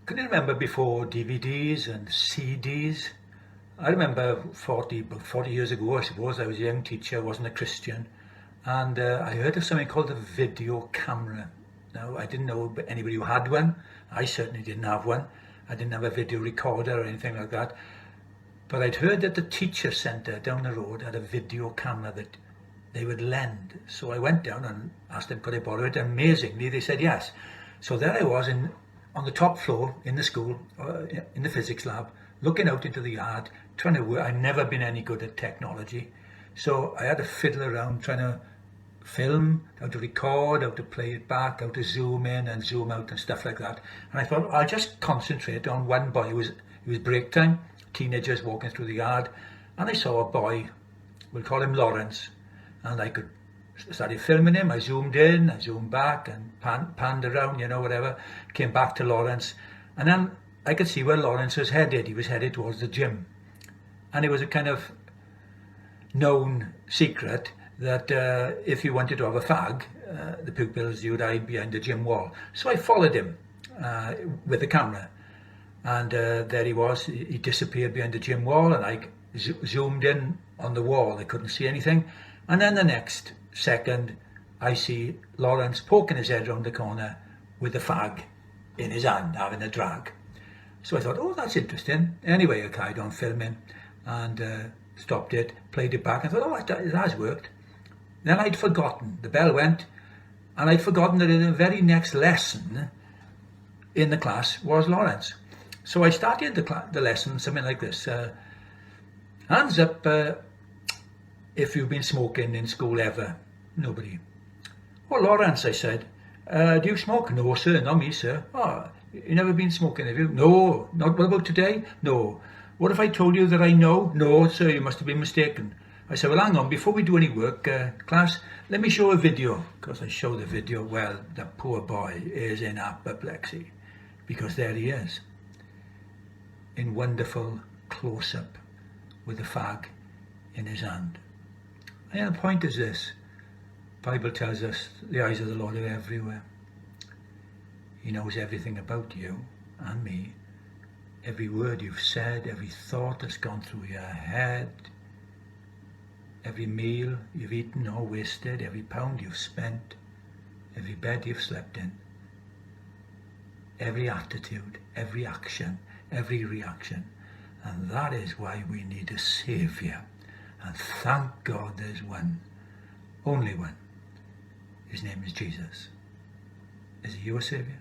Can you remember before DVDs and CDs? I remember about 40 years ago, I suppose, I was a young teacher, wasn't a Christian, and I heard of something called a video camera. Now, I didn't know anybody who had one. I certainly didn't have one. I didn't have a video recorder or anything like that. But I'd heard that the teacher centre down the road had a video camera that they would lend. So I went down and asked them could I borrow it. Amazingly, they said yes. So there I was on the top floor in the school, in the physics lab, looking out into the yard, trying to work. I've never been any good at technology. So I had to fiddle around trying to film, how to record, how to play it back, how to zoom in and zoom out and stuff like that. And I thought, I'll just concentrate on one boy. It was break time, teenagers walking through the yard, and I saw a boy, we'll call him Lawrence, and I started filming him. I zoomed in, I zoomed back and panned around, whatever, came back to Lawrence, and then I could see where Lawrence was headed. He was headed towards the gym, and it was a kind of known secret that if you wanted to have a fag, the pupils, you would hide behind the gym wall. So I followed him with the camera, and there he was. He disappeared behind the gym wall, and I zoomed in on the wall. I couldn't see anything, and then the next second I see Lawrence poking his head around the corner with a fag in his hand, having a drag. So I thought, oh, that's interesting. Anyway, I carried on filming and stopped it, played it back, and thought, oh, it has worked. Then I'd forgotten, the bell went, and I'd forgotten that in the very next lesson in the class was Lawrence. So I started the lesson something like this. Hands up if you've been smoking in school ever. Nobody. Oh, Lawrence, I said, do you smoke? No, sir, not me, sir. Oh, you never been smoking, have you? No. Not what about today? No. What if I told you that I know? No, sir, you must have been mistaken. I said, well, hang on, before we do any work, class, let me show a video. Of course, I show the video. Well, the poor boy is in apoplexy, because there he is, in wonderful close-up with the fag in his hand. And the point is this: the Bible tells us the eyes of the Lord are everywhere. He knows everything about you and me, every word you've said, every thought that's gone through your head, every meal you've eaten or wasted, every pound you've spent, every bed you've slept in, every attitude, every action, every reaction. And that is why we need a Saviour. And thank God there's one, only one. His name is Jesus. Is he your Saviour?